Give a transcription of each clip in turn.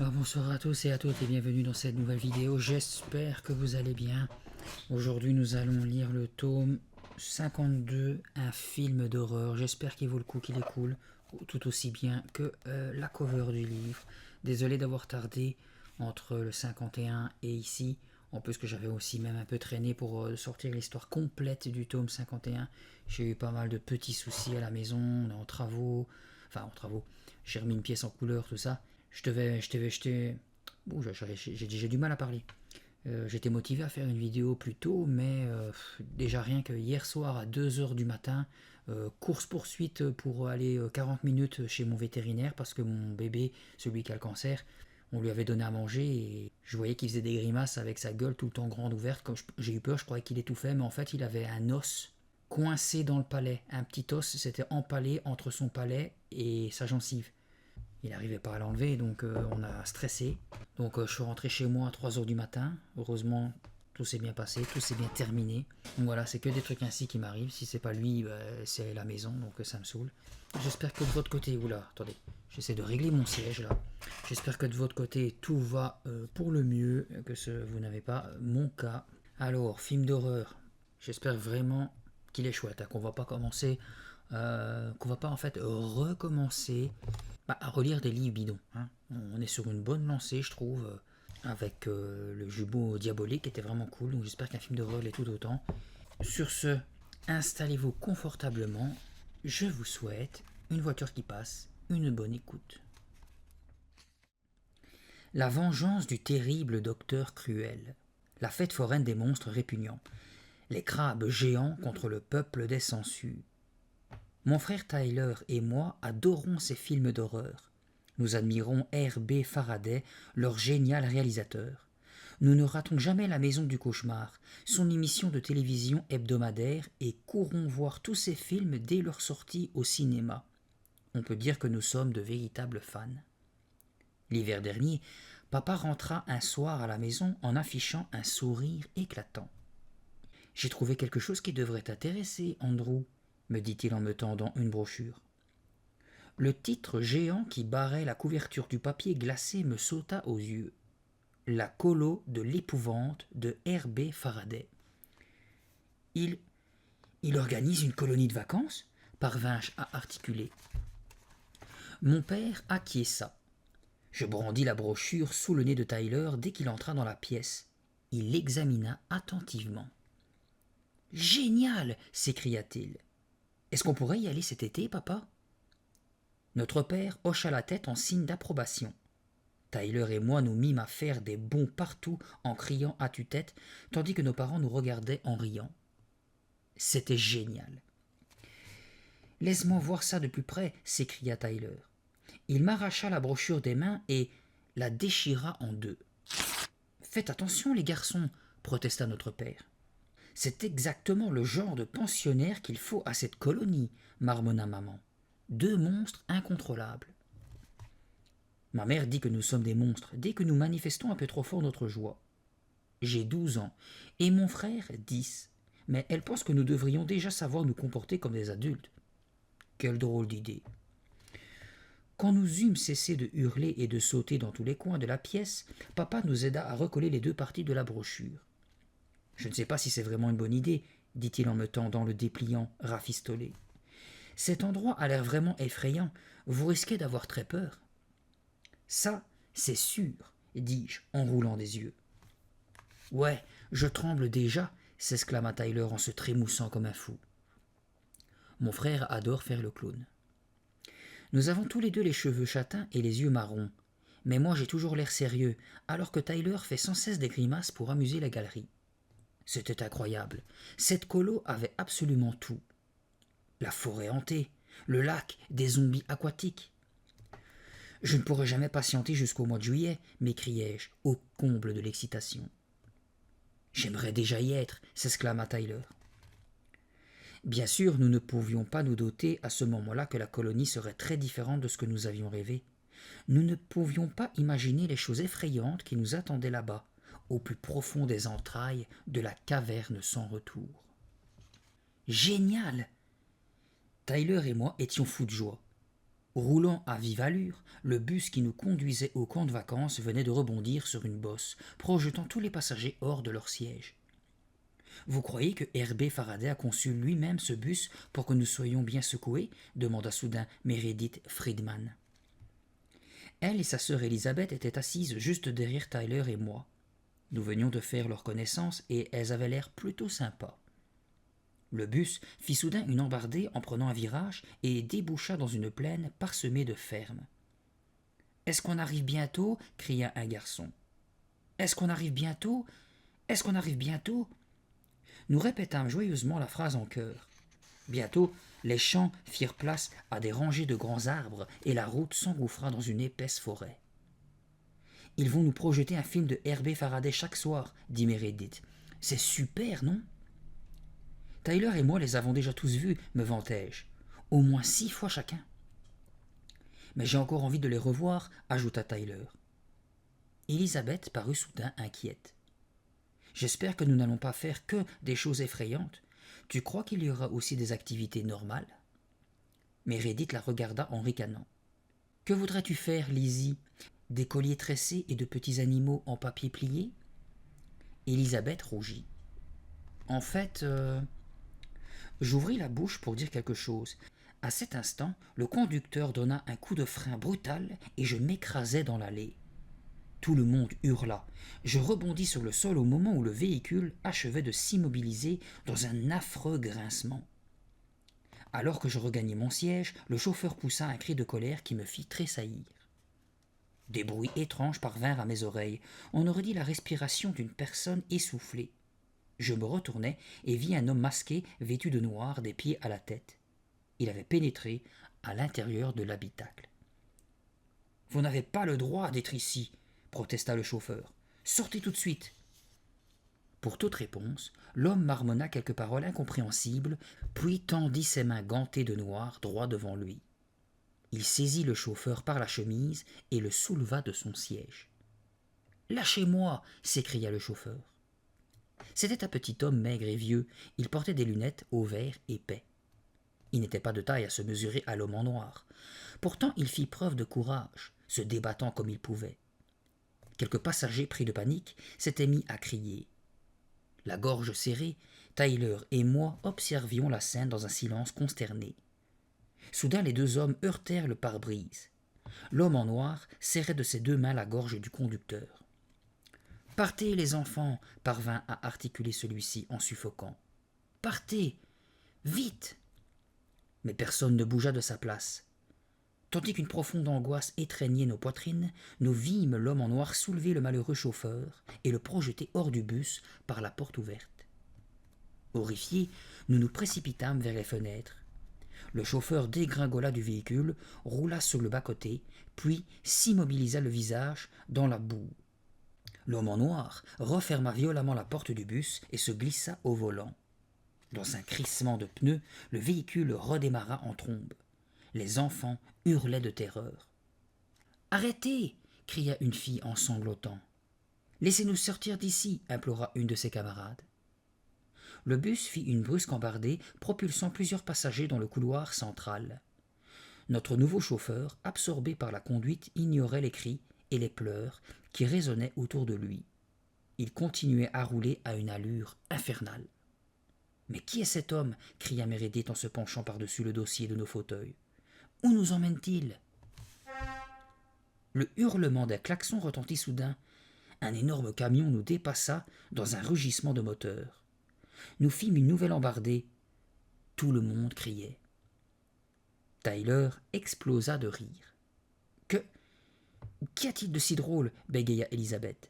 Alors bonsoir à tous et à toutes et bienvenue dans cette nouvelle vidéo, j'espère que vous allez bien. Aujourd'hui nous allons lire le tome 52, un film d'horreur, j'espère qu'il vaut le coup, qu'il est cool, tout aussi bien que la cover du livre. Désolé d'avoir tardé entre le 51 et ici, en plus que j'avais aussi même un peu traîné pour sortir l'histoire complète du tome 51. J'ai eu pas mal de petits soucis à la maison, on est en travaux, j'ai remis une pièce en couleur, tout ça. J'ai du mal à parler. J'étais motivé à faire une vidéo plus tôt, mais déjà rien que hier soir à 2h du matin, course-poursuite pour aller 40 minutes chez mon vétérinaire parce que mon bébé, celui qui a le cancer, on lui avait donné à manger et je voyais qu'il faisait des grimaces avec sa gueule tout le temps grande ouverte. Comme j'ai eu peur, je croyais qu'il étouffait, mais en fait il avait un os coincé dans le palais. Un petit os s'était empalé entre son palais et sa gencive. Il n'arrivait pas à l'enlever, donc on a stressé. Donc je suis rentré chez moi à 3h du matin. Heureusement, tout s'est bien passé, tout s'est bien terminé. Donc voilà, c'est que des trucs ainsi qui m'arrivent. Si c'est pas lui, c'est la maison, donc ça me saoule. J'espère que de votre côté, oula, attendez, j'essaie de régler mon siège là. J'espère que de votre côté, tout va pour le mieux, que vous n'avez pas mon cas. Alors, film d'horreur, j'espère vraiment qu'il est chouette, qu'on va pas commencer, qu'on va pas en fait recommencer à relire des livres bidons. On est sur une bonne lancée, je trouve, avec le jumeau diabolique qui était vraiment cool. Donc j'espère qu'un film d'horreur l'est tout autant. Sur ce, installez-vous confortablement. Je vous souhaite une voiture qui passe, une bonne écoute. La vengeance du terrible docteur Cruel. La fête foraine des monstres répugnants. Les crabes géants contre le peuple des sangsues. Mon frère Tyler et moi adorons ces films d'horreur. Nous admirons R.B. Faraday, leur génial réalisateur. Nous ne ratons jamais La Maison du Cauchemar, son émission de télévision hebdomadaire, et courons voir tous ces films dès leur sortie au cinéma. On peut dire que nous sommes de véritables fans. L'hiver dernier, papa rentra un soir à la maison en affichant un sourire éclatant. « J'ai trouvé quelque chose qui devrait t'intéresser, Andrew », me dit-il en me tendant une brochure. Le titre géant qui barrait la couverture du papier glacé me sauta aux yeux. La colo de l'épouvante de R.B. Faraday. Il organise une colonie de vacances, parvins-je à articuler. Mon père acquiesça. Je brandis la brochure sous le nez de Tyler dès qu'il entra dans la pièce. Il l'examina attentivement. Génial, s'écria-t-il. Est-ce qu'on pourrait y aller cet été, papa? Notre père hocha la tête en signe d'approbation. Tyler et moi nous mîmes à faire des bonds partout en criant à tue-tête, tandis que nos parents nous regardaient en riant. C'était génial. Laisse-moi voir ça de plus près, s'écria Tyler. Il m'arracha la brochure des mains et la déchira en deux. Faites attention, les garçons, protesta notre père. C'est exactement le genre de pensionnaire qu'il faut à cette colonie, marmonna maman. 2 monstres incontrôlables. Ma mère dit que nous sommes des monstres dès que nous manifestons un peu trop fort notre joie. J'ai 12 ans et mon frère 10, mais elle pense que nous devrions déjà savoir nous comporter comme des adultes. Quelle drôle d'idée. Quand nous eûmes cessé de hurler et de sauter dans tous les coins de la pièce, papa nous aida à recoller les 2 parties de la brochure. Je ne sais pas si c'est vraiment une bonne idée, dit-il en me tendant le dépliant rafistolé. Cet endroit a l'air vraiment effrayant, vous risquez d'avoir très peur. Ça, c'est sûr, dis-je en roulant des yeux. Ouais, je tremble déjà, s'exclama Tyler en se trémoussant comme un fou. Mon frère adore faire le clown. Nous avons tous les 2 les cheveux châtains et les yeux marrons, mais moi j'ai toujours l'air sérieux, alors que Tyler fait sans cesse des grimaces pour amuser la galerie. C'était incroyable. Cette colo avait absolument tout. La forêt hantée, le lac, des zombies aquatiques. Je ne pourrai jamais patienter jusqu'au mois de juillet, m'écriai-je, au comble de l'excitation. J'aimerais déjà y être, s'exclama Tyler. Bien sûr, nous ne pouvions pas nous douter à ce moment-là que la colonie serait très différente de ce que nous avions rêvé. Nous ne pouvions pas imaginer les choses effrayantes qui nous attendaient là-bas, au plus profond des entrailles de la caverne sans retour. Génial! Tyler et moi étions fous de joie. Roulant à vive allure, le bus qui nous conduisait au camp de vacances venait de rebondir sur une bosse, projetant tous les passagers hors de leur siège. Vous croyez que Herbert Faraday a conçu lui-même ce bus pour que nous soyons bien secoués demanda soudain Meredith Friedman. Elle et sa sœur Elisabeth étaient assises juste derrière Tyler et moi. Nous venions de faire leur connaissance et elles avaient l'air plutôt sympas. Le bus fit soudain une embardée en prenant un virage et déboucha dans une plaine parsemée de fermes. « Est-ce qu'on arrive bientôt » cria un garçon. « Est-ce qu'on arrive bientôt ? Est-ce qu'on arrive bientôt ?» Nous répétâmes joyeusement la phrase en chœur. Bientôt, les champs firent place à des rangées de grands arbres et la route s'engouffra dans une épaisse forêt. « Ils vont nous projeter un film de Herbert Faraday chaque soir, dit Meredith. C'est super, non ? Tyler et moi les avons déjà tous vus, me vantai-je. Au moins 6 fois chacun. Mais j'ai encore envie de les revoir, ajouta Tyler. Elisabeth parut soudain inquiète. J'espère que nous n'allons pas faire que des choses effrayantes. Tu crois qu'il y aura aussi des activités normales ? Meredith la regarda en ricanant. Que voudrais-tu faire, Lizzie ? Des colliers tressés et de petits animaux en papier plié ? Elisabeth rougit. En fait, J'ouvris la bouche pour dire quelque chose. À cet instant, le conducteur donna un coup de frein brutal et je m'écrasai dans l'allée. Tout le monde hurla. Je rebondis sur le sol au moment où le véhicule achevait de s'immobiliser dans un affreux grincement. Alors que je regagnais mon siège, le chauffeur poussa un cri de colère qui me fit tressaillir. Des bruits étranges parvinrent à mes oreilles. On aurait dit la respiration d'une personne essoufflée. Je me retournai et vis un homme masqué, vêtu de noir, des pieds à la tête. Il avait pénétré à l'intérieur de l'habitacle. « Vous n'avez pas le droit d'être ici !» protesta le chauffeur. « Sortez tout de suite !» Pour toute réponse, l'homme marmonna quelques paroles incompréhensibles, puis tendit ses mains gantées de noir droit devant lui. Il saisit le chauffeur par la chemise et le souleva de son siège. « Lâchez-moi !» s'écria le chauffeur. C'était un petit homme maigre et vieux. Il portait des lunettes au verre épais. Il n'était pas de taille à se mesurer à l'homme en noir. Pourtant, il fit preuve de courage, se débattant comme il pouvait. Quelques passagers pris de panique s'étaient mis à crier. La gorge serrée, Tyler et moi observions la scène dans un silence consterné. Soudain, les deux hommes heurtèrent le pare-brise. L'homme en noir serrait de ses deux mains la gorge du conducteur. « Partez, les enfants !» parvint à articuler celui-ci en suffoquant. « Partez ! Vite !» Mais personne ne bougea de sa place. Tandis qu'une profonde angoisse étreignait nos poitrines, nous vîmes l'homme en noir soulever le malheureux chauffeur et le projeter hors du bus par la porte ouverte. Horrifiés, nous nous précipitâmes vers les fenêtres. Le chauffeur dégringola du véhicule, roula sur le bas-côté, puis s'immobilisa le visage dans la boue. L'homme en noir referma violemment la porte du bus et se glissa au volant. Dans un crissement de pneus, le véhicule redémarra en trombe. Les enfants hurlaient de terreur. « Arrêtez !» cria une fille en sanglotant. « Laissez-nous sortir d'ici !» implora une de ses camarades. Le bus fit une brusque embardée, propulsant plusieurs passagers dans le couloir central. Notre nouveau chauffeur, absorbé par la conduite, ignorait les cris et les pleurs qui résonnaient autour de lui. Il continuait à rouler à une allure infernale. « Mais qui est cet homme ?» cria Meredith en se penchant par-dessus le dossier de nos fauteuils. « Où nous emmène-t-il » Le hurlement d'un klaxon retentit soudain. Un énorme camion nous dépassa dans un rugissement de moteur. Nous fîmes une nouvelle embardée. Tout le monde criait. Tyler explosa de rire. « Qu'y a-t-il de si drôle ?» bégaya Elisabeth.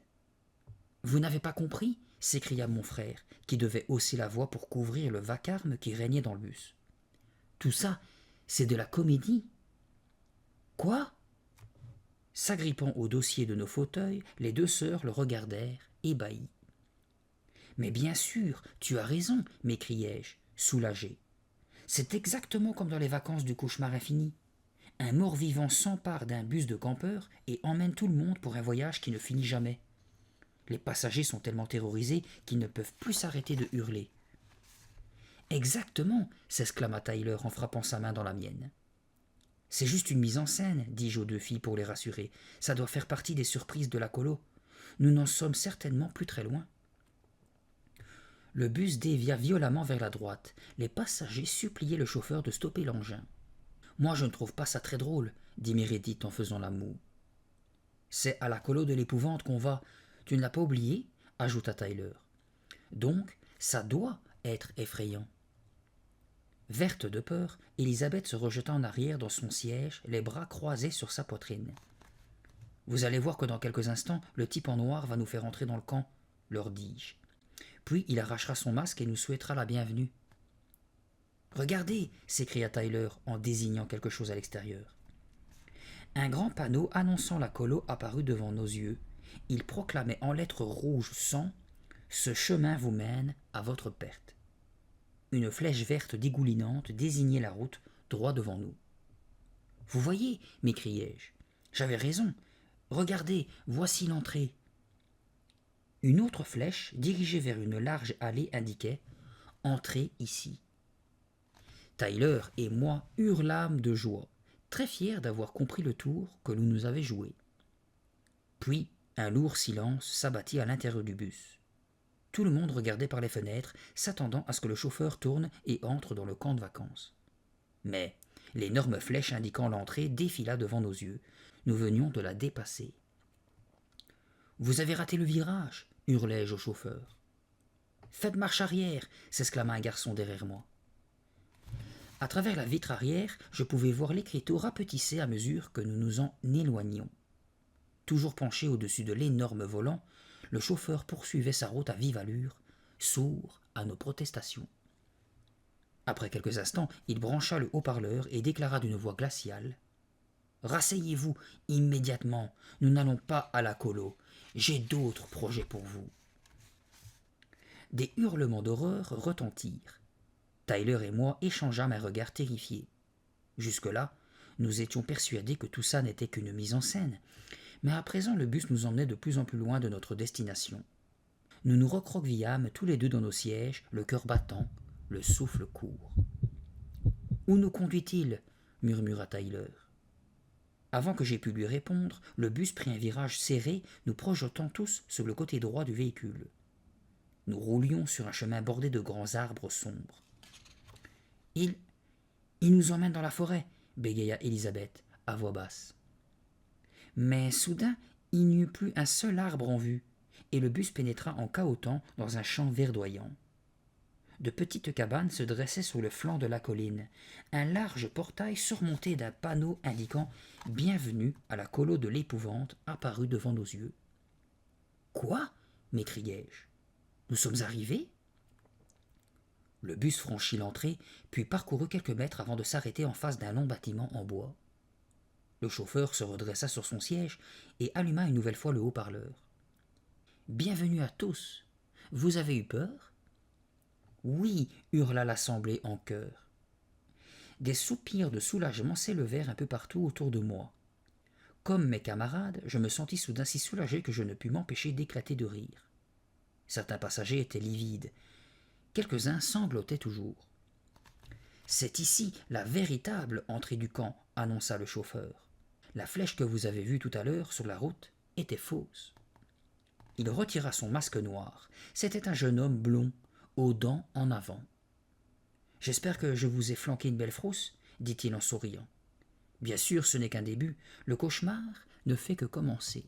« Vous n'avez pas compris ?» s'écria mon frère, qui devait hausser la voix pour couvrir le vacarme qui régnait dans le bus. « Tout ça, c'est de la comédie. »« Quoi ?» S'agrippant au dossier de nos fauteuils, les deux sœurs le regardèrent, ébahies. « Mais bien sûr, tu as raison, m'écriai-je, soulagé. C'est exactement comme dans les vacances du cauchemar infini. Un mort-vivant s'empare d'un bus de campeurs et emmène tout le monde pour un voyage qui ne finit jamais. Les passagers sont tellement terrorisés qu'ils ne peuvent plus s'arrêter de hurler. « Exactement !» s'exclama Tyler en frappant sa main dans la mienne. C'est juste une mise en scène, dis-je aux deux filles pour les rassurer. Ça doit faire partie des surprises de la colo. Nous n'en sommes certainement plus très loin. Le bus dévia violemment vers la droite. Les passagers suppliaient le chauffeur de stopper l'engin. Moi, je ne trouve pas ça très drôle, dit Meredith en faisant la moue. C'est à la colo de l'épouvante qu'on va. Tu ne l'as pas oublié, ajouta Tyler. Donc, ça doit être effrayant. Verte de peur, Elisabeth se rejeta en arrière dans son siège, les bras croisés sur sa poitrine. Vous allez voir que dans quelques instants, le type en noir va nous faire entrer dans le camp, leur dis-je. Puis il arrachera son masque et nous souhaitera la bienvenue. Regardez, s'écria Tyler en désignant quelque chose à l'extérieur. Un grand panneau annonçant la colo apparut devant nos yeux. Il proclamait en lettres rouges sang « Ce chemin vous mène à votre perte ». Une flèche verte dégoulinante désignait la route droit devant nous. « Vous voyez » m'écriai-je. « J'avais raison. Regardez, voici l'entrée. » Une autre flèche, dirigée vers une large allée, indiquait « Entrez ici ». Tyler et moi hurlâmes de joie, très fiers d'avoir compris le tour que l'on nous avait joué. Puis un lourd silence s'abattit à l'intérieur du bus. Tout le monde regardait par les fenêtres, s'attendant à ce que le chauffeur tourne et entre dans le camp de vacances. Mais l'énorme flèche indiquant l'entrée défila devant nos yeux. Nous venions de la dépasser. « Vous avez raté le virage !» hurlai-je au chauffeur. « Faites marche arrière !» s'exclama un garçon derrière moi. À travers la vitre arrière, je pouvais voir l'écriteau rapetisser à mesure que nous nous en éloignions. Toujours penché au-dessus de l'énorme volant, le chauffeur poursuivait sa route à vive allure, sourd à nos protestations. Après quelques instants, il brancha le haut-parleur et déclara d'une voix glaciale « Rasseyez-vous immédiatement, nous n'allons pas à la colo, j'ai d'autres projets pour vous. » Des hurlements d'horreur retentirent. Tyler et moi échangeâmes un regard terrifié. Jusque-là, nous étions persuadés que tout ça n'était qu'une mise en scène, mais à présent le bus nous emmenait de plus en plus loin de notre destination. Nous nous recroquevillâmes tous les deux dans nos sièges, le cœur battant, le souffle court. « Où nous conduit-il » murmura Tyler. Avant que j'aie pu lui répondre, le bus prit un virage serré, nous projetant tous sur le côté droit du véhicule. Nous roulions sur un chemin bordé de grands arbres sombres. « Il nous emmène dans la forêt » bégaya Elisabeth, à voix basse. Mais soudain, il n'y eut plus un seul arbre en vue, et le bus pénétra en cahotant dans un champ verdoyant. De petites cabanes se dressaient sur le flanc de la colline. Un large portail surmonté d'un panneau indiquant « Bienvenue à la colo de l'épouvante » apparut devant nos yeux. « Quoi » m'écriai-je. « Nous sommes arrivés ?» Le bus franchit l'entrée, puis parcourut quelques mètres avant de s'arrêter en face d'un long bâtiment en bois. Le chauffeur se redressa sur son siège et alluma une nouvelle fois le haut-parleur. « Bienvenue à tous. Vous avez eu peur ?» « Oui !» hurla l'assemblée en chœur. Des soupirs de soulagement s'élevèrent un peu partout autour de moi. Comme mes camarades, je me sentis soudain si soulagé que je ne pus m'empêcher d'éclater de rire. Certains passagers étaient livides. Quelques-uns sanglotaient toujours. « C'est ici la véritable entrée du camp » annonça le chauffeur. « La flèche que vous avez vue tout à l'heure sur la route était fausse. » Il retira son masque noir. C'était un jeune homme blond, aux dents en avant. « J'espère que je vous ai flanqué une belle frousse » dit-il en souriant. « Bien sûr, ce n'est qu'un début. Le cauchemar ne fait que commencer. »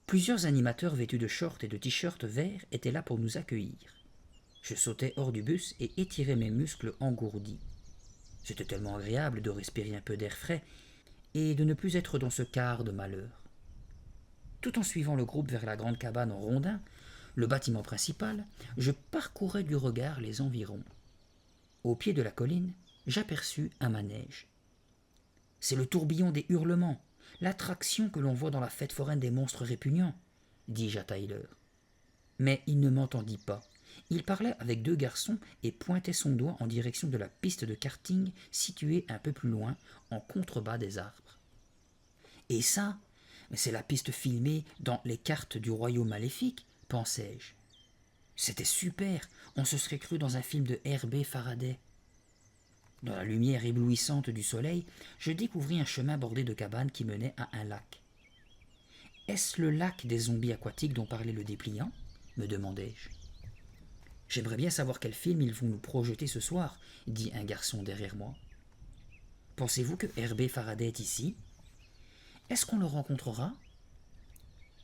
Plusieurs animateurs vêtus de shorts et de t-shirts verts étaient là pour nous accueillir. Je sautai hors du bus et étirai mes muscles engourdis. C'était tellement agréable de respirer un peu d'air frais et de ne plus être dans ce quart de malheur. Tout en suivant le groupe vers la grande cabane en rondin, le bâtiment principal, je parcourais du regard les environs. Au pied de la colline, j'aperçus un manège. « C'est le tourbillon des hurlements, l'attraction que l'on voit dans la fête foraine des monstres répugnants, » dis-je à Tyler. Mais il ne m'entendit pas. Il parlait avec deux garçons et pointait son doigt en direction de la piste de karting située un peu plus loin, en contrebas des arbres. « Et ça, c'est la piste filmée dans Les cartes du royaume maléfique, » pensai-je. C'était super, on se serait cru dans un film de Herbert Faraday. Dans la lumière éblouissante du soleil, je découvris un chemin bordé de cabanes qui menait à un lac. « Est-ce le lac des zombies aquatiques dont parlait le dépliant ?» me demandai-je. « J'aimerais bien savoir quel film ils vont nous projeter ce soir, » dit un garçon derrière moi. « Pensez-vous que Herbé Faraday est ici ? Est-ce qu'on le rencontrera ?»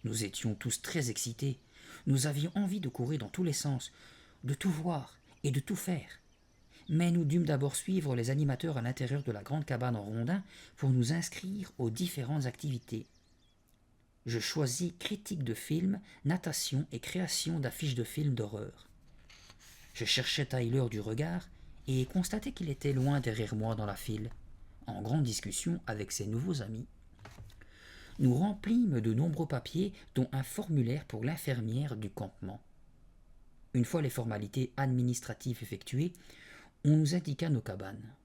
Nous étions tous très excités. Nous avions envie de courir dans tous les sens, de tout voir et de tout faire. Mais nous dûmes d'abord suivre les animateurs à l'intérieur de la grande cabane en rondin pour nous inscrire aux différentes activités. Je choisis critique de films, natation et création d'affiches de films d'horreur. Je cherchais Tyler du regard et constatai qu'il était loin derrière moi dans la file, en grande discussion avec ses nouveaux amis. Nous remplîmes de nombreux papiers, dont un formulaire pour l'infirmière du campement. Une fois les formalités administratives effectuées, on nous indiqua nos cabanes.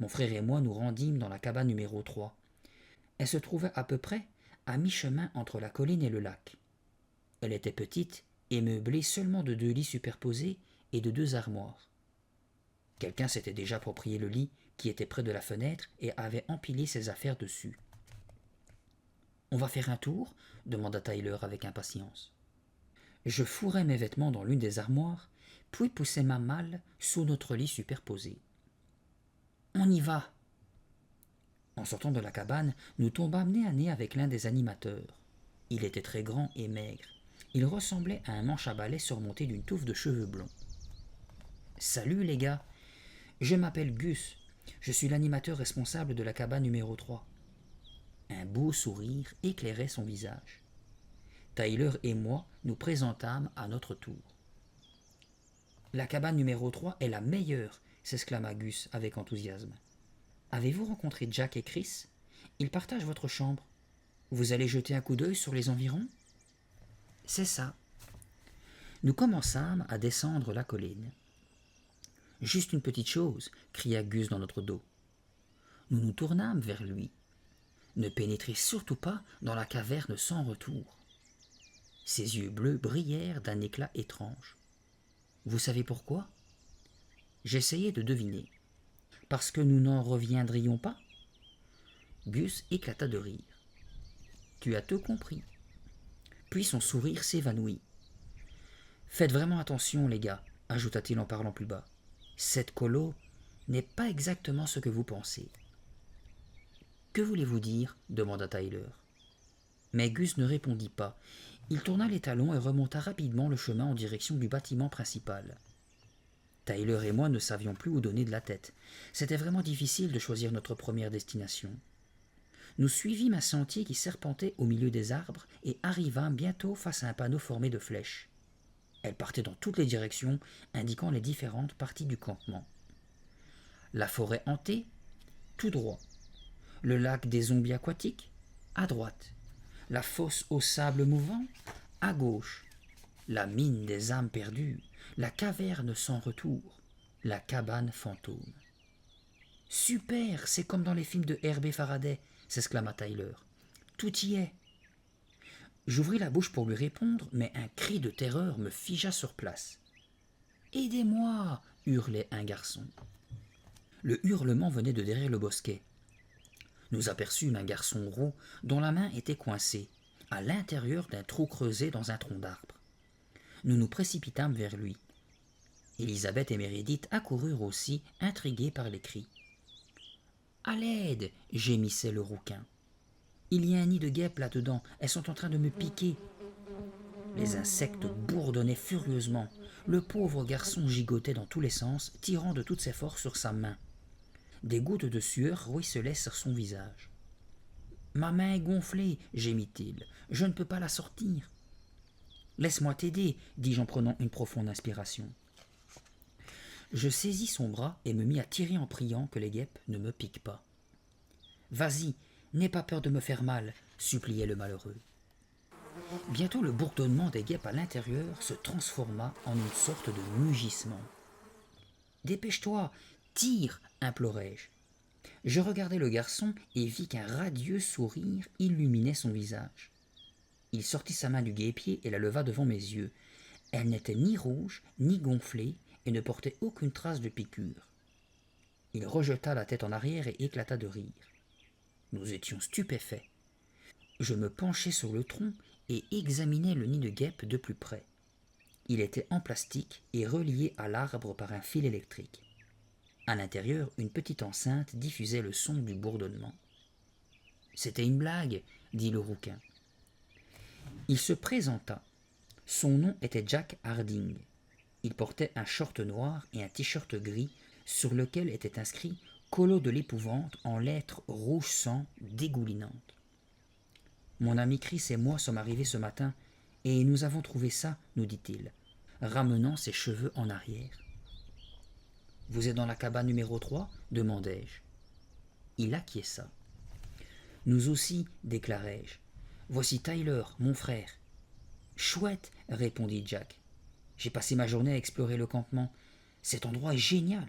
Mon frère et moi nous rendîmes dans la cabane numéro 3. Elle se trouvait à peu près à mi-chemin entre la colline et le lac. Elle était petite et meublée seulement de 2 lits superposés et de 2 armoires. Quelqu'un s'était déjà approprié le lit qui était près de la fenêtre et avait empilé ses affaires dessus. « On va faire un tour ?» demanda Tyler avec impatience. Je fourrai mes vêtements dans l'une des armoires, puis poussai ma malle sous notre lit superposé. « On y va !» En sortant de la cabane, nous tombâmes nez à nez avec l'un des animateurs. Il était très grand et maigre. Il ressemblait à un manche à balai surmonté d'une touffe de cheveux blonds. « Salut les gars, je m'appelle Gus, je suis l'animateur responsable de la cabane numéro 3. » Un beau sourire éclairait son visage. Tyler et moi nous présentâmes à notre tour. « La cabane numéro 3 est la meilleure !» s'exclama Gus avec enthousiasme. « Avez-vous rencontré Jack et Chris ? Ils partagent votre chambre. Vous allez jeter un coup d'œil sur les environs ?» « C'est ça. » Nous commençâmes à descendre la colline. « Juste une petite chose !» cria Gus dans notre dos. Nous nous tournâmes vers lui. « Ne pénétrez surtout pas dans la caverne sans retour. » Ses yeux bleus brillèrent d'un éclat étrange. Vous savez pourquoi ? J'essayai de deviner. Parce que nous n'en reviendrions pas ? Gus éclata de rire. Tu as tout compris. Puis son sourire s'évanouit. Faites vraiment attention, les gars, ajouta-t-il en parlant plus bas. Cette colo n'est pas exactement ce que vous pensez. Que voulez-vous dire ? Demanda Tyler. Mais Gus ne répondit pas. Il tourna les talons et remonta rapidement le chemin en direction du bâtiment principal. Tyler et moi ne savions plus où donner de la tête. C'était vraiment difficile de choisir notre première destination. Nous suivîmes un sentier qui serpentait au milieu des arbres et arrivâmes bientôt face à un panneau formé de flèches. Elles partaient dans toutes les directions, indiquant les différentes parties du campement. La forêt hantée, tout droit. Le lac des zombies aquatiques, à droite. La fosse au sable mouvant, à gauche. La mine des âmes perdues, la caverne sans retour, la cabane fantôme. « Super, c'est comme dans les films de Herbé Faraday !» s'exclama Tyler. « Tout y est !» J'ouvris la bouche pour lui répondre, mais un cri de terreur me figea sur place. « Aidez-moi !» hurlait un garçon. Le hurlement venait de derrière le bosquet. Nous aperçûmes un garçon roux dont la main était coincée, à l'intérieur d'un trou creusé dans un tronc d'arbre. Nous nous précipitâmes vers lui. Élisabeth et Meredith accoururent aussi, intriguées par les cris. « À l'aide !» gémissait le rouquin. « Il y a un nid de guêpes là-dedans, elles sont en train de me piquer. » Les insectes bourdonnaient furieusement. Le pauvre garçon gigotait dans tous les sens, tirant de toutes ses forces sur sa main. Des gouttes de sueur ruisselaient sur son visage. « Ma main est gonflée !» gémit-il. « Je ne peux pas la sortir. »« Laisse-moi t'aider !» dis-je en prenant une profonde inspiration. Je saisis son bras et me mis à tirer en priant que les guêpes ne me piquent pas. « Vas-y, n'aie pas peur de me faire mal !» suppliait le malheureux. Bientôt le bourdonnement des guêpes à l'intérieur se transforma en une sorte de mugissement. « Dépêche-toi, tire !» implorai-je. Je regardai le garçon et vis qu'un radieux sourire illuminait son visage. Il sortit sa main du guêpier et la leva devant mes yeux. Elle n'était ni rouge, ni gonflée, et ne portait aucune trace de piqûre. Il rejeta la tête en arrière et éclata de rire. Nous étions stupéfaits. Je me penchai sur le tronc et examinai le nid de guêpe de plus près. Il était en plastique et relié à l'arbre par un fil électrique. À l'intérieur, une petite enceinte diffusait le son du bourdonnement. « C'était une blague, » dit le rouquin. Il se présenta. Son nom était Jack Harding. Il portait un short noir et un t-shirt gris sur lequel était inscrit « Colo de l'épouvante » en lettres rouge sang dégoulinantes. Mon ami Chris et moi sommes arrivés ce matin et nous avons trouvé ça, nous dit-il, ramenant ses cheveux en arrière. « Vous êtes dans la cabane numéro 3 ?» demandai-je. Il acquiesça. « Nous aussi, déclarai-je. Voici Tyler, mon frère. »« Chouette, répondit Jack. J'ai passé ma journée à explorer le campement. Cet endroit est génial.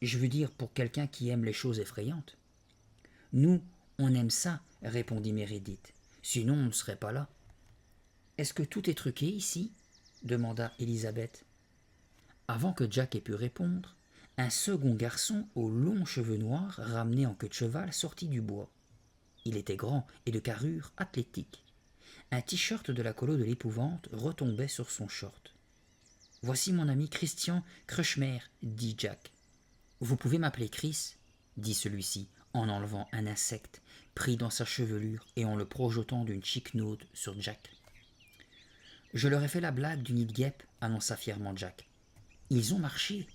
Je veux dire pour quelqu'un qui aime les choses effrayantes. »« Nous, on aime ça, répondit Meredith. Sinon, on ne serait pas là. »« Est-ce que tout est truqué ici ?» demanda Elisabeth. Avant que Jack ait pu répondre, un second garçon aux longs cheveux noirs ramenés en queue de cheval sortit du bois. Il était grand et de carrure athlétique. Un t-shirt de la colo de l'épouvante retombait sur son short. « Voici mon ami Christian Krushmer, » dit Jack. « Vous pouvez m'appeler Chris, » dit celui-ci, en enlevant un insecte pris dans sa chevelure et en le projetant d'une chiquenaude sur Jack. « Je leur ai fait la blague du nid de guêpe, » annonça fièrement Jack. « Ils ont marché. »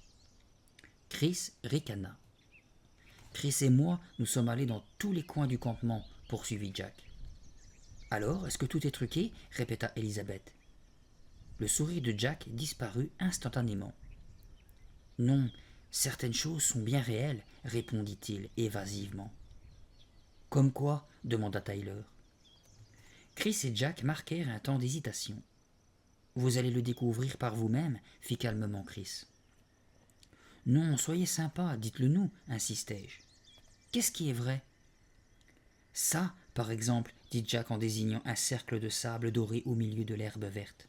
Chris ricana. « Chris et moi, nous sommes allés dans tous les coins du campement, » poursuivit Jack. « Alors, est-ce que tout est truqué ?» répéta Elisabeth. Le sourire de Jack disparut instantanément. « Non, certaines choses sont bien réelles, » répondit-il évasivement. « Comme quoi ?» demanda Tyler. Chris et Jack marquèrent un temps d'hésitation. « Vous allez le découvrir par vous-même, » fit calmement Chris. « Non, soyez sympa, dites-le nous, » insistai-je. « Qu'est-ce qui est vrai ?»« Ça, par exemple, » dit Jack en désignant un cercle de sable doré au milieu de l'herbe verte.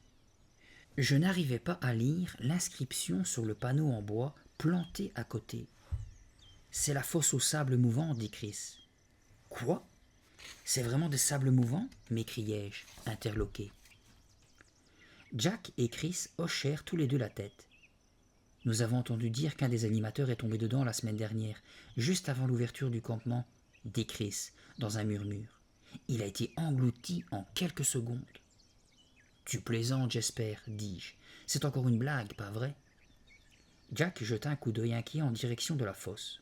Je n'arrivais pas à lire l'inscription sur le panneau en bois planté à côté. « C'est la fosse aux sables mouvants, » dit Chris. « Quoi ? C'est vraiment des sables mouvants ?» m'écriai-je, interloqué. Jack et Chris hochèrent tous les deux la tête. « Nous avons entendu dire qu'un des animateurs est tombé dedans la semaine dernière, juste avant l'ouverture du campement, » dit Chris, dans un murmure. « Il a été englouti en quelques secondes. »« Tu plaisantes, j'espère, » dis-je. « C'est encore une blague, pas vrai ?» Jack jeta un coup d'œil inquiet en direction de la fosse.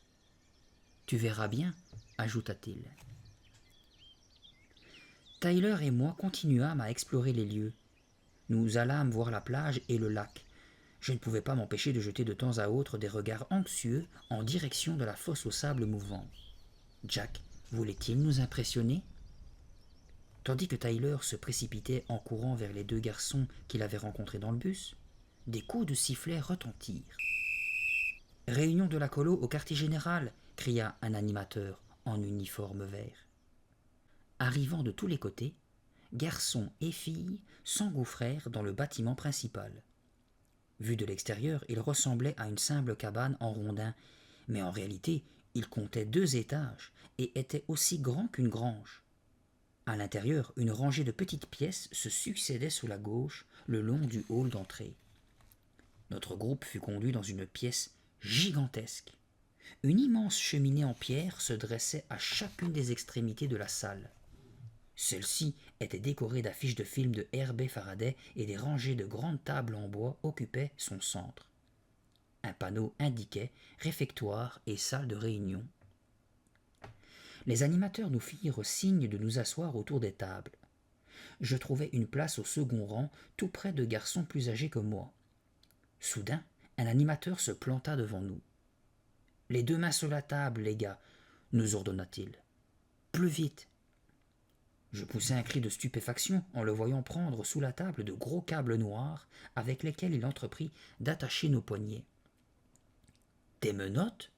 « Tu verras bien, » ajouta-t-il. Tyler et moi continuâmes à explorer les lieux. Nous allâmes voir la plage et le lac. Je ne pouvais pas m'empêcher de jeter de temps à autre des regards anxieux en direction de la fosse aux sables mouvants. Jack voulait-il nous impressionner ? Tandis que Tyler se précipitait en courant vers les deux garçons qu'il avait rencontrés dans le bus, des coups de sifflet retentirent. « Réunion de la colo au quartier général !» cria un animateur en uniforme vert. Arrivant de tous les côtés, garçons et filles s'engouffrèrent dans le bâtiment principal. Vu de l'extérieur, il ressemblait à une simple cabane en rondin, mais en réalité, il comptait 2 étages et était aussi grand qu'une grange. À l'intérieur, une rangée de petites pièces se succédait sous la gauche le long du hall d'entrée. Notre groupe fut conduit dans une pièce gigantesque. Une immense cheminée en pierre se dressait à chacune des extrémités de la salle. Celle-ci était décorée d'affiches de films de Herbert Faraday et des rangées de grandes tables en bois occupaient son centre. Un panneau indiquait réfectoire et salle de réunion. Les animateurs nous firent signe de nous asseoir autour des tables. Je trouvai une place au second rang, tout près de garçons plus âgés que moi. Soudain, un animateur se planta devant nous. « Les 2 mains sur la table, les gars !» nous ordonna-t-il. « Plus vite !» Je poussai un cri de stupéfaction en le voyant prendre sous la table de gros câbles noirs avec lesquels il entreprit d'attacher nos poignets. « Des menottes ?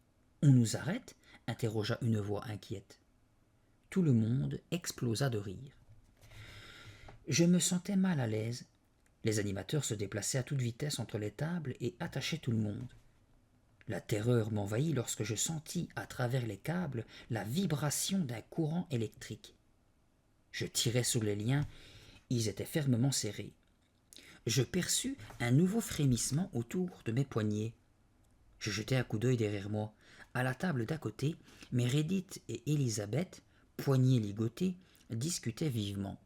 On nous arrête ?» interrogea une voix inquiète. Tout le monde explosa de rire. Je me sentais mal à l'aise. Les animateurs se déplaçaient à toute vitesse entre les tables et attachaient tout le monde. La terreur m'envahit lorsque je sentis à travers les câbles la vibration d'un courant électrique. Je tirai sur les liens, ils étaient fermement serrés. Je perçus un nouveau frémissement autour de mes poignets. Je jetai un coup d'œil derrière moi. À la table d'à côté, Meredith et Elisabeth, poignets ligotés, discutaient vivement.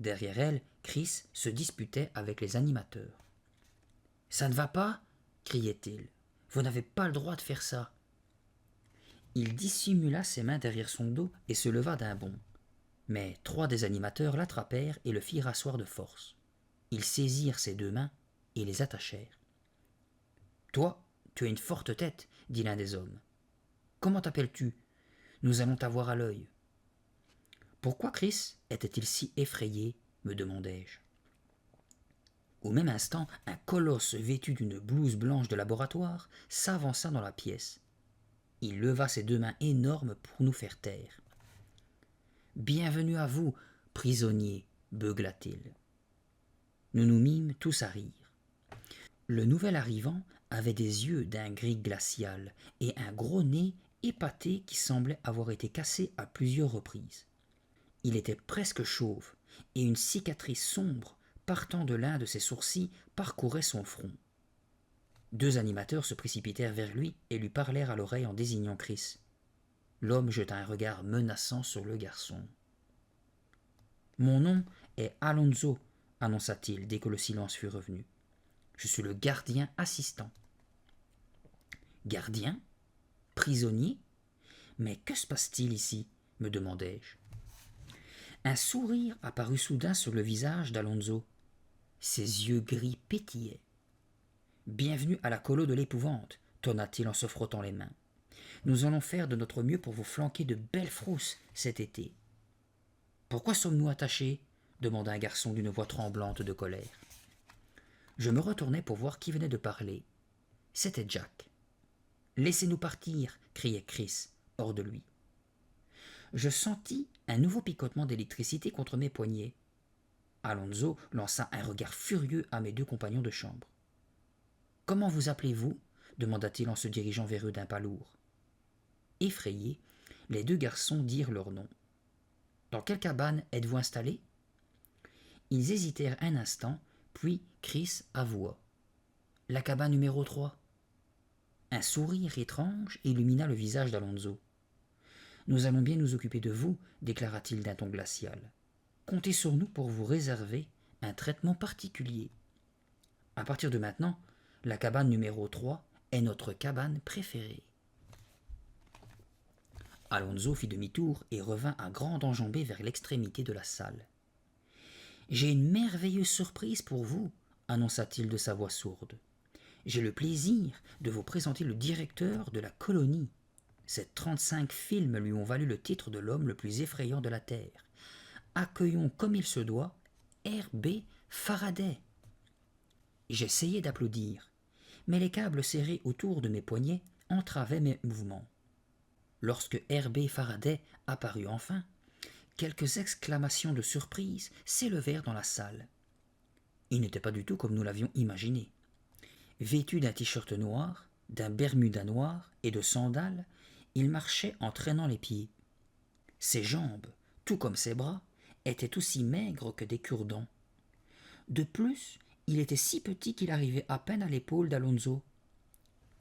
Derrière elles, Chris se disputait avec les animateurs. « Ça ne va pas » criait-il. « Vous n'avez pas le droit de faire ça. » Il dissimula ses mains derrière son dos et se leva d'un bond. Mais 3 des animateurs l'attrapèrent et le firent asseoir de force. Ils saisirent ses 2 mains et les attachèrent. « Toi, tu as une forte tête, dit l'un des hommes. Comment t'appelles-tu? Nous allons t'avoir à l'œil. Pourquoi Chris était-il si effrayé, me demandai-je. Au même instant, un colosse vêtu d'une blouse blanche de laboratoire s'avança dans la pièce. Il leva ses 2 mains énormes pour nous faire taire. « Bienvenue à vous, prisonniers, beugla-t-il. Nous nous mîmes tous à rire. Le nouvel arrivant avait des yeux d'un gris glacial et un gros nez épaté qui semblait avoir été cassé à plusieurs reprises. Il était presque chauve et une cicatrice sombre partant de l'un de ses sourcils parcourait son front. 2 animateurs se précipitèrent vers lui et lui parlèrent à l'oreille en désignant Chris. L'homme jeta un regard menaçant sur le garçon. « Mon nom est Alonso, annonça-t-il dès que le silence fut revenu. Je suis le gardien assistant. » Gardien? Prisonnier? Mais que se passe-t-il ici? Me demandai-je. Un sourire apparut soudain sur le visage d'Alonso. Ses yeux gris pétillaient. « Bienvenue à la colo de l'épouvante, tonna-t-il en se frottant les mains. Nous allons faire de notre mieux pour vous flanquer de belles frousses cet été. Pourquoi sommes-nous attachés? Demanda un garçon d'une voix tremblante de colère. Je me retournai pour voir qui venait de parler. C'était Jack. Laissez-nous partir, criait Chris, hors de lui. Je sentis un nouveau picotement d'électricité contre mes poignets. Alonso lança un regard furieux à mes 2 compagnons de chambre. Comment vous appelez-vous? Demanda-t-il en se dirigeant vers eux d'un pas lourd. Effrayés, les 2 garçons dirent leur nom. Dans quelle cabane êtes-vous installés? Ils hésitèrent un instant, puis Chris avoua. La cabane numéro 3. Un sourire étrange illumina le visage d'Alonso. Nous allons bien nous occuper de vous, déclara-t-il d'un ton glacial. Comptez sur nous pour vous réserver un traitement particulier. À partir de maintenant, la cabane numéro 3 est notre cabane préférée. Alonso fit demi-tour et revint à grande enjambée vers l'extrémité de la salle. « J'ai une merveilleuse surprise pour vous, annonça-t-il de sa voix sourde. J'ai le plaisir de vous présenter le directeur de la colonie. Ces 35 films lui ont valu le titre de l'homme le plus effrayant de la Terre. Accueillons comme il se doit R.B. Faraday. » J'essayai d'applaudir, mais les câbles serrés autour de mes poignets entravaient mes mouvements. Lorsque R.B. Faraday apparut enfin, quelques exclamations de surprise s'élevèrent dans la salle. Il n'était pas du tout comme nous l'avions imaginé. Vêtu d'un t-shirt noir, d'un bermuda noir et de sandales, il marchait en traînant les pieds. Ses jambes, tout comme ses bras, étaient aussi maigres que des cure-dents. De plus, il était si petit qu'il arrivait à peine à l'épaule d'Alonso.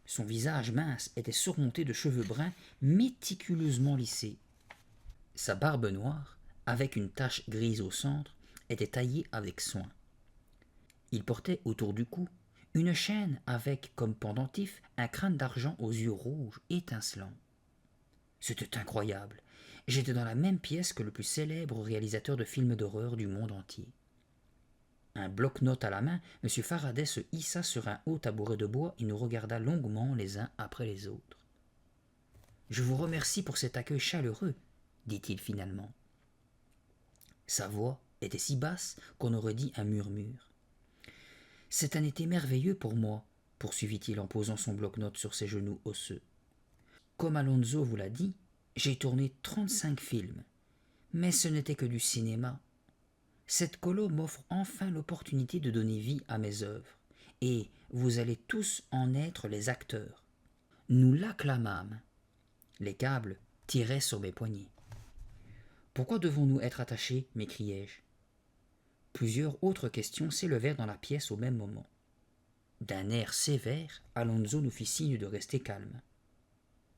Son visage mince était surmonté de cheveux bruns méticuleusement lissés. Sa barbe noire, avec une tache grise au centre, était taillée avec soin. Il portait autour du cou une chaîne avec comme pendentif un crâne d'argent aux yeux rouges étincelants. C'était incroyable. J'étais dans la même pièce que le plus célèbre réalisateur de films d'horreur du monde entier. Un bloc-notes à la main, M. Faraday se hissa sur un haut tabouret de bois et nous regarda longuement les uns après les autres. « Je vous remercie pour cet accueil chaleureux, » dit-il finalement. Sa voix était si basse qu'on aurait dit un murmure. « C'est un été merveilleux pour moi, » poursuivit-il en posant son bloc-notes sur ses genoux osseux. « Comme Alonso vous l'a dit, j'ai tourné 35 films, mais ce n'était que du cinéma. Cette colo m'offre enfin l'opportunité de donner vie à mes œuvres, et vous allez tous en être les acteurs. Nous l'acclamâmes. Les câbles tiraient sur mes poignets. Pourquoi devons-nous être attachés m'écriai-je. Plusieurs autres questions s'élevèrent dans la pièce au même moment. D'un air sévère, Alonso nous fit signe de rester calme.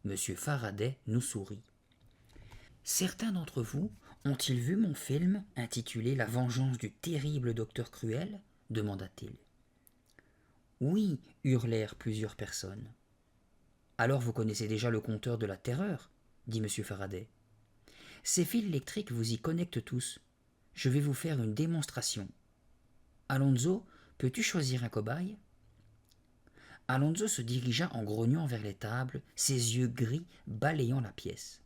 Monsieur Faraday nous sourit. Certains d'entre vous ont-ils vu mon film intitulé La vengeance du terrible docteur Cruel demanda-t-il. Oui, hurlèrent plusieurs personnes. Alors vous connaissez déjà le compteur de la terreur dit monsieur Faraday. Ces fils électriques vous y connectent tous. Je vais vous faire une démonstration. Alonso, peux-tu choisir un cobaye? Alonso se dirigea en grognant vers les tables, ses yeux gris balayant la pièce.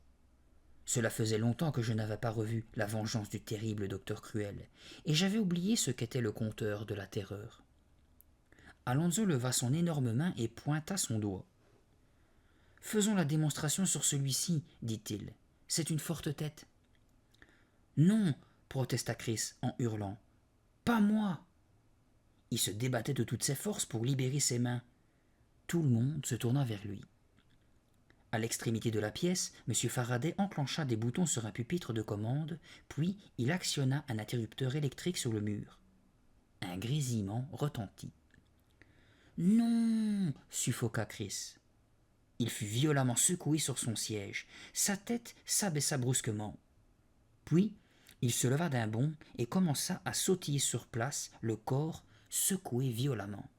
Cela faisait longtemps que je n'avais pas revu La vengeance du terrible docteur Cruel, et j'avais oublié ce qu'était le compteur de la terreur. Alonso leva son énorme main et pointa son doigt. « Faisons la démonstration sur celui-ci, dit-il. C'est une forte tête. »« Non, protesta Chris en hurlant. Pas moi !» Il se débattait de toutes ses forces pour libérer ses mains. Tout le monde se tourna vers lui. À l'extrémité de la pièce, M. Faraday enclencha des boutons sur un pupitre de commande, puis il actionna un interrupteur électrique sur le mur. Un grésillement retentit. « Non !» suffoqua Chris. Il fut violemment secoué sur son siège. Sa tête s'abaissa brusquement. Puis, il se leva d'un bond et commença à sautiller sur place, le corps secoué violemment.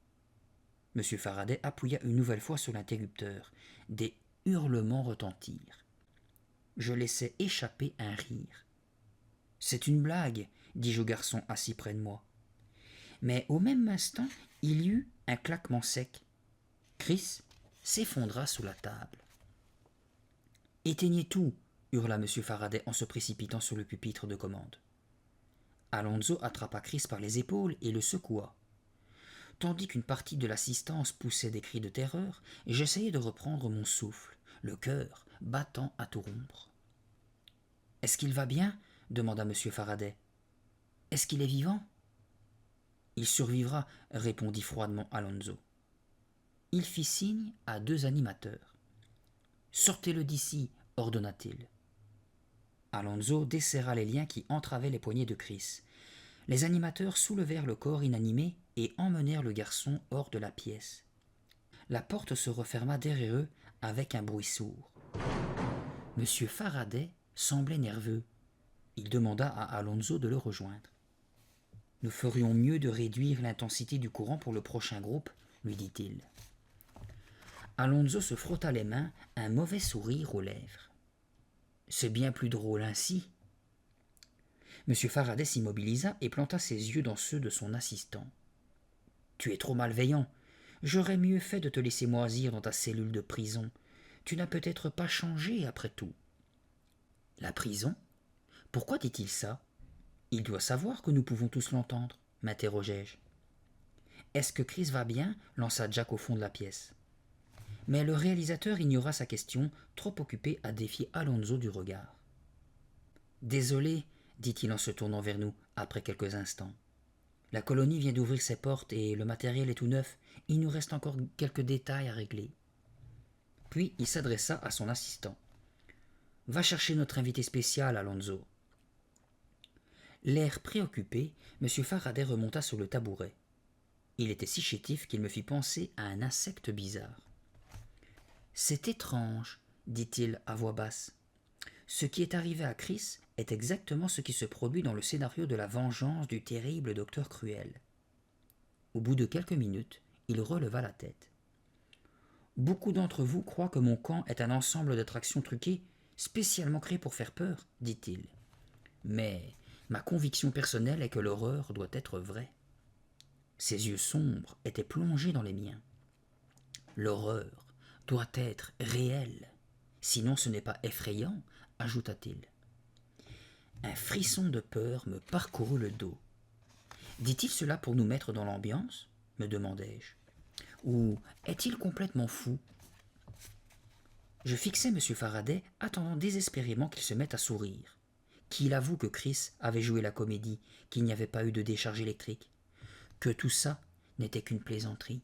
M. Faraday appuya une nouvelle fois sur l'interrupteur. Des hurlements retentirent. Je laissai échapper un rire. « C'est une blague, dis-je au garçon assis près de moi. » Mais au même instant, il y eut un claquement sec. Chris s'effondra sous la table. « Éteignez tout !» hurla M. Faraday en se précipitant sur le pupitre de commande. Alonso attrapa Chris par les épaules et le secoua. Tandis qu'une partie de l'assistance poussait des cris de terreur, j'essayai de reprendre mon souffle, le cœur battant à tout rompre. « Est-ce qu'il va bien ?» demanda M. Faraday. « Est-ce qu'il est vivant ?»« Il survivra, répondit froidement Alonso. Il fit signe à deux animateurs. « Sortez-le d'ici, ordonna-t-il. Alonso desserra les liens qui entravaient les poignets de Chris. Les animateurs soulevèrent le corps inanimé et emmenèrent le garçon hors de la pièce. La porte se referma derrière eux avec un bruit sourd. Monsieur Faraday semblait nerveux. Il demanda à Alonso de le rejoindre. « Nous ferions mieux de réduire l'intensité du courant pour le prochain groupe, lui dit-il. Alonso se frotta les mains, un mauvais sourire aux lèvres. « C'est bien plus drôle ainsi. » M. Faraday s'immobilisa et planta ses yeux dans ceux de son assistant. « Tu es trop malveillant. J'aurais mieux fait de te laisser moisir dans ta cellule de prison. Tu n'as peut-être pas changé après tout. » « La prison ? Pourquoi dit-il ça ? Il doit savoir que nous pouvons tous l'entendre, m'interrogeai-je. « Est-ce que Chris va bien ?» lança Jack au fond de la pièce. Mais le réalisateur ignora sa question, trop occupé à défier Alonso du regard. « Désolé, dit-il en se tournant vers nous, après quelques instants. La colonie vient d'ouvrir ses portes et le matériel est tout neuf. Il nous reste encore quelques détails à régler. » Puis il s'adressa à son assistant. « Va chercher notre invité spécial, Alonso. » L'air préoccupé, M. Faraday remonta sur le tabouret. Il était si chétif qu'il me fit penser à un insecte bizarre. « C'est étrange, dit-il à voix basse. Ce qui est arrivé à Chris est exactement ce qui se produit dans le scénario de La vengeance du terrible docteur Cruel. » Au bout de quelques minutes, il releva la tête. « Beaucoup d'entre vous croient que mon camp est un ensemble d'attractions truquées, spécialement créées pour faire peur, dit-il. Mais ma conviction personnelle est que l'horreur doit être vraie. » Ses yeux sombres étaient plongés dans les miens. « L'horreur doit être réelle, sinon ce n'est pas effrayant, ajouta-t-il. Un frisson de peur me parcourut le dos. Dit-il cela pour nous mettre dans l'ambiance, me demandai-je. Ou est-il complètement fou? Je fixai M. Faraday, attendant désespérément qu'il se mette à sourire, qu'il avoue que Chris avait joué la comédie, qu'il n'y avait pas eu de décharge électrique, que tout ça n'était qu'une plaisanterie.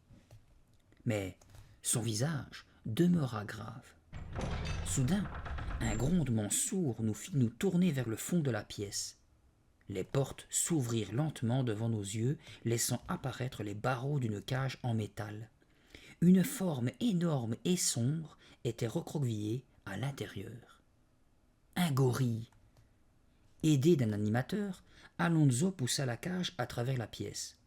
Mais son visage demeura grave. Soudain, un grondement sourd nous fit nous tourner vers le fond de la pièce. Les portes s'ouvrirent lentement devant nos yeux, laissant apparaître les barreaux d'une cage en métal. Une forme énorme et sombre était recroquevillée à l'intérieur. Un gorille. Aidé d'un animateur, Alonso poussa la cage à travers la pièce.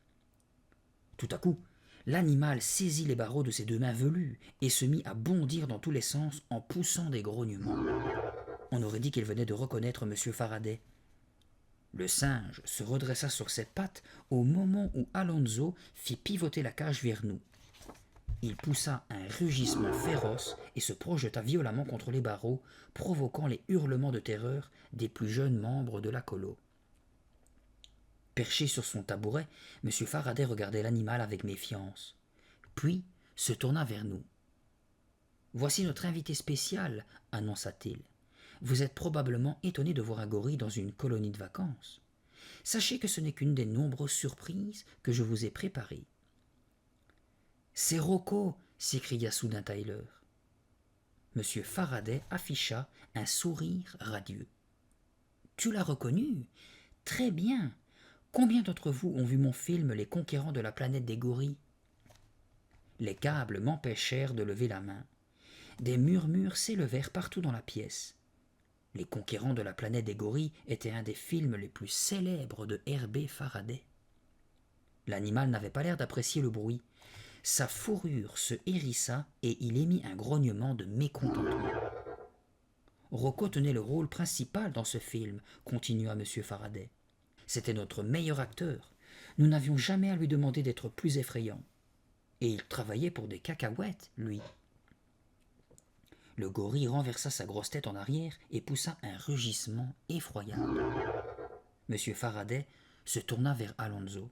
Tout à coup, l'animal saisit les barreaux de ses deux mains velues et se mit à bondir dans tous les sens en poussant des grognements. On aurait dit qu'il venait de reconnaître M. Faraday. Le singe se redressa sur ses pattes au moment où Alonso fit pivoter la cage vers nous. Il poussa un rugissement féroce et se projeta violemment contre les barreaux, provoquant les hurlements de terreur des plus jeunes membres de la colo. Perché sur son tabouret, M. Faraday regardait l'animal avec méfiance, puis se tourna vers nous. « Voici notre invité spécial, annonça-t-il. Vous êtes probablement étonné de voir un gorille dans une colonie de vacances. Sachez que ce n'est qu'une des nombreuses surprises que je vous ai préparées. »« C'est Rocco !» s'écria soudain Tyler. M. Faraday afficha un sourire radieux. « Tu l'as reconnu ? Très bien. Combien d'entre vous ont vu mon film Les Conquérants de la planète des gorilles ?» Les câbles m'empêchèrent de lever la main. Des murmures s'élevèrent partout dans la pièce. Les Conquérants de la planète des gorilles était un des films les plus célèbres de R.B. Faraday. L'animal n'avait pas l'air d'apprécier le bruit. Sa fourrure se hérissa et il émit un grognement de mécontentement. Rocco tenait le rôle principal dans ce film, continua M. Faraday. C'était notre meilleur acteur. Nous n'avions jamais à lui demander d'être plus effrayant. Et il travaillait pour des cacahuètes, lui. Le gorille renversa sa grosse tête en arrière et poussa un rugissement effroyable. M. Faraday se tourna vers Alonso.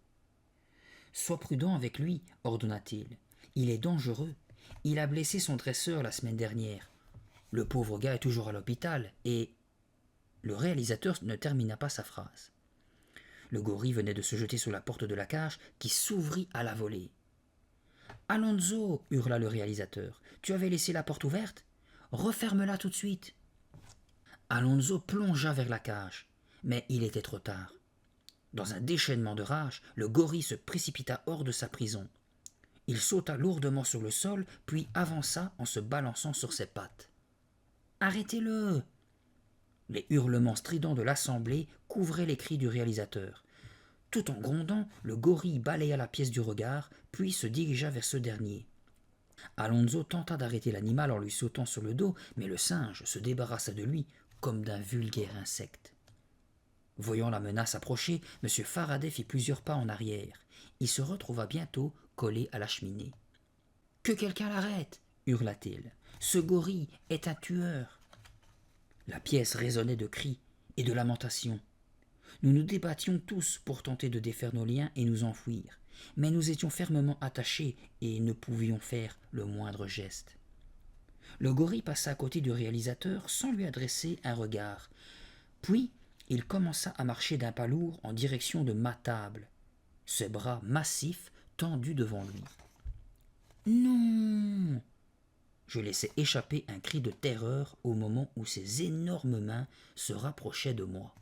« Sois prudent avec lui, ordonna-t-il. Il est dangereux. Il a blessé son dresseur la semaine dernière. Le pauvre gars est toujours à l'hôpital et... » Le réalisateur ne termina pas sa phrase. Le gorille venait de se jeter sur la porte de la cage qui s'ouvrit à la volée. « Alonso !» hurla le réalisateur. « Tu avais laissé la porte ouverte ? Referme-la tout de suite !» Alonso plongea vers la cage, mais il était trop tard. Dans un déchaînement de rage, le gorille se précipita hors de sa prison. Il sauta lourdement sur le sol, puis avança en se balançant sur ses pattes. « Arrêtez-le !» Les hurlements stridents de l'assemblée couvraient les cris du réalisateur. Tout en grondant, le gorille balaya la pièce du regard, puis se dirigea vers ce dernier. Alonso tenta d'arrêter l'animal en lui sautant sur le dos, mais le singe se débarrassa de lui comme d'un vulgaire insecte. Voyant la menace approcher, M. Faraday fit plusieurs pas en arrière. Il se retrouva bientôt collé à la cheminée. « Que quelqu'un l'arrête !» hurla-t-il. « Ce gorille est un tueur !» La pièce résonnait de cris et de lamentations. Nous nous débattions tous pour tenter de défaire nos liens et nous enfuir, mais nous étions fermement attachés et ne pouvions faire le moindre geste. Le gorille passa à côté du réalisateur sans lui adresser un regard. Puis, il commença à marcher d'un pas lourd en direction de ma table, ses bras massifs tendus devant lui. « Non !» Je laissai échapper un cri de terreur au moment où ses énormes mains se rapprochaient de moi.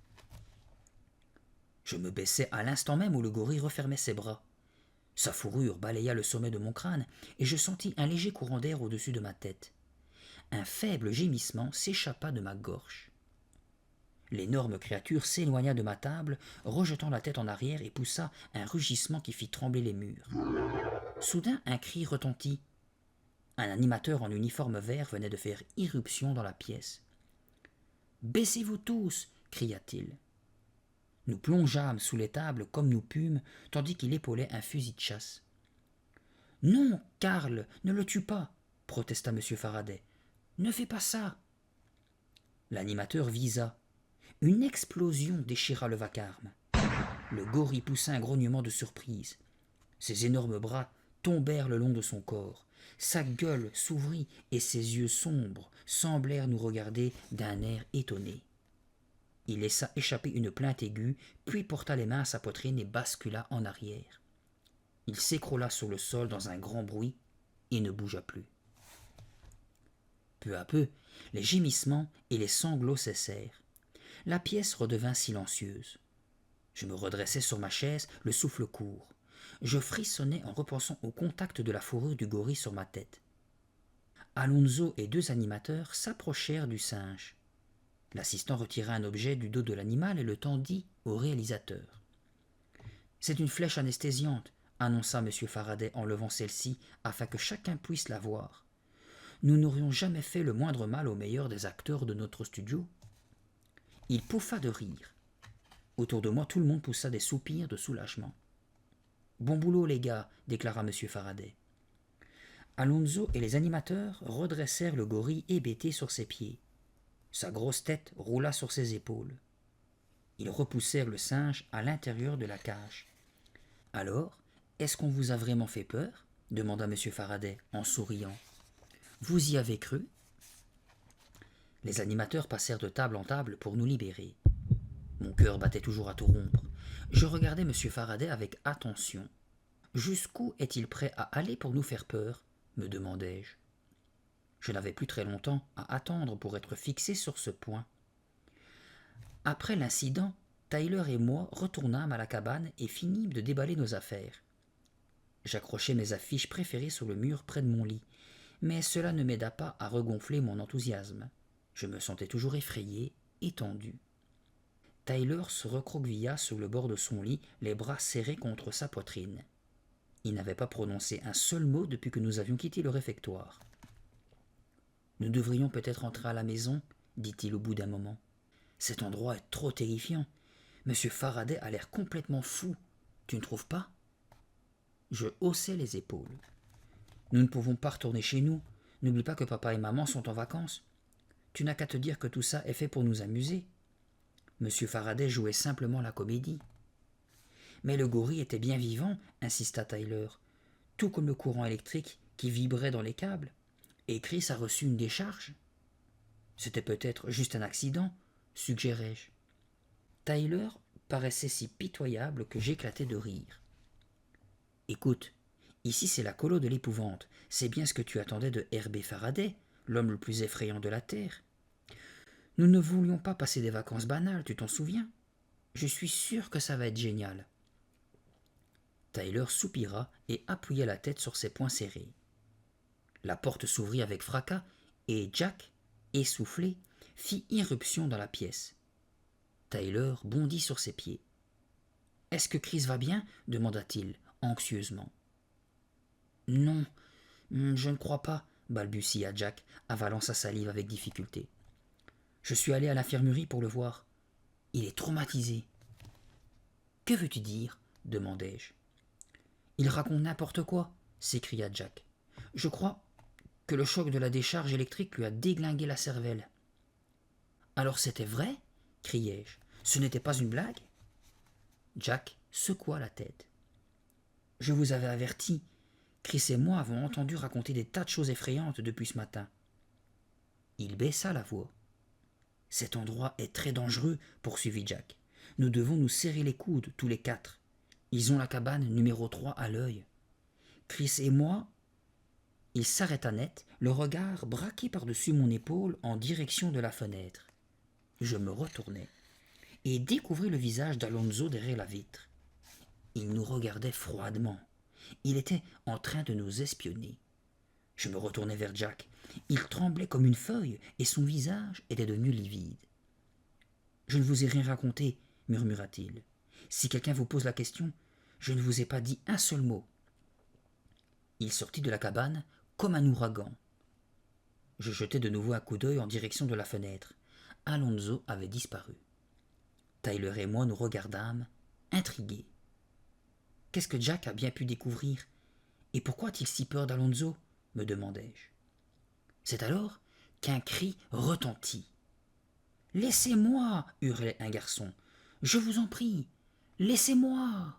Je me baissai à l'instant même où le gorille refermait ses bras. Sa fourrure balaya le sommet de mon crâne et je sentis un léger courant d'air au-dessus de ma tête. Un faible gémissement s'échappa de ma gorge. L'énorme créature s'éloigna de ma table, rejetant la tête en arrière et poussa un rugissement qui fit trembler les murs. Soudain, un cri retentit. Un animateur en uniforme vert venait de faire irruption dans la pièce. « Baissez-vous tous !» cria-t-il. Nous plongeâmes sous les tables comme nous pûmes, tandis qu'il épaulait un fusil de chasse. « Non, Karl, ne le tue pas !» protesta M. Faraday. « Ne fais pas ça !» L'animateur visa. Une explosion déchira le vacarme. Le gorille poussa un grognement de surprise. Ses énormes bras tombèrent le long de son corps. Sa gueule s'ouvrit et ses yeux sombres semblèrent nous regarder d'un air étonné. Il laissa échapper une plainte aiguë, puis porta les mains à sa poitrine et bascula en arrière. Il s'écroula sur le sol dans un grand bruit et ne bougea plus. Peu à peu, les gémissements et les sanglots cessèrent. La pièce redevint silencieuse. Je me redressai sur ma chaise, le souffle court. Je frissonnais en repensant au contact de la fourrure du gorille sur ma tête. Alonso et deux animateurs s'approchèrent du singe. L'assistant retira un objet du dos de l'animal et le tendit au réalisateur. « C'est une flèche anesthésiante, » annonça M. Faraday en levant celle-ci afin que chacun puisse la voir. Nous n'aurions jamais fait le moindre mal au meilleur des acteurs de notre studio. Il pouffa de rire. Autour de moi, tout le monde poussa des soupirs de soulagement. « Bon boulot, les gars, » déclara M. Faraday. Alonso et les animateurs redressèrent le gorille hébété sur ses pieds. Sa grosse tête roula sur ses épaules. Ils repoussèrent le singe à l'intérieur de la cage. « Alors, est-ce qu'on vous a vraiment fait peur ?» demanda M. Faraday en souriant. « Vous y avez cru ?» Les animateurs passèrent de table en table pour nous libérer. Mon cœur battait toujours à tout rompre. Je regardais M. Faraday avec attention. « Jusqu'où est-il prêt à aller pour nous faire peur ?» me demandai-je. Je n'avais plus très longtemps à attendre pour être fixé sur ce point. Après l'incident, Tyler et moi retournâmes à la cabane et finîmes de déballer nos affaires. J'accrochai mes affiches préférées sur le mur près de mon lit, mais cela ne m'aida pas à regonfler mon enthousiasme. Je me sentais toujours effrayé, étendu. Tyler se recroquevilla sur le bord de son lit, les bras serrés contre sa poitrine. Il n'avait pas prononcé un seul mot depuis que nous avions quitté le réfectoire. « Nous devrions peut-être rentrer à la maison, » dit-il au bout d'un moment. « Cet endroit est trop terrifiant. Monsieur Faraday a l'air complètement fou. Tu ne trouves pas ?» Je haussai les épaules. « Nous ne pouvons pas retourner chez nous. N'oublie pas que papa et maman sont en vacances. Tu n'as qu'à te dire que tout ça est fait pour nous amuser. » Monsieur Faraday jouait simplement la comédie. « Mais le gorille était bien vivant, » insista Tyler, « tout comme le courant électrique qui vibrait dans les câbles. Et Chris a reçu une décharge. » « C'était peut-être juste un accident, » suggérai-je. Tyler paraissait si pitoyable que j'éclatai de rire. « Écoute, ici c'est la colo de l'épouvante. C'est bien ce que tu attendais de Herbert Faraday, l'homme le plus effrayant de la Terre. Nous ne voulions pas passer des vacances banales, tu t'en souviens? Je suis sûr que ça va être génial. » Tyler soupira et appuya la tête sur ses poings serrés. La porte s'ouvrit avec fracas et Jack, essoufflé, fit irruption dans la pièce. Tyler bondit sur ses pieds. « Est-ce que Chris va bien ?» demanda-t-il, anxieusement. « Non, je ne crois pas, » balbutia Jack, avalant sa salive avec difficulté. « Je suis allé à l'infirmerie pour le voir. Il est traumatisé. »« Que veux-tu dire ?» demandai-je. « Il raconte n'importe quoi, » s'écria Jack. « Je crois que le choc de la décharge électrique lui a déglingué la cervelle. »« Alors c'était vrai ?» criai-je. « Ce n'était pas une blague ?» Jack secoua la tête. « Je vous avais averti. Chris et moi avons entendu raconter des tas de choses effrayantes depuis ce matin. » Il baissa la voix. « Cet endroit est très dangereux, » poursuivit Jack. « Nous devons nous serrer les coudes, tous les quatre. Ils ont la cabane numéro 3 à l'œil. Chris et moi... » Il s'arrêta net, le regard braqué par-dessus mon épaule en direction de la fenêtre. Je me retournai et découvris le visage d'Alonso derrière la vitre. Il nous regardait froidement. Il était en train de nous espionner. Je me retournai vers Jack. Il tremblait comme une feuille et son visage était devenu livide. « Je ne vous ai rien raconté, » murmura-t-il. « Si quelqu'un vous pose la question, je ne vous ai pas dit un seul mot. » Il sortit de la cabane comme un ouragan. Je jetai de nouveau un coup d'œil en direction de la fenêtre. Alonso avait disparu. Tyler et moi nous regardâmes, intrigués. Qu'est-ce que Jack a bien pu découvrir? Et pourquoi a-t-il si peur d'Alonso? Me demandai-je. C'est alors qu'un cri retentit. « Laissez-moi » hurlait un garçon. « Je vous en prie, laissez-moi »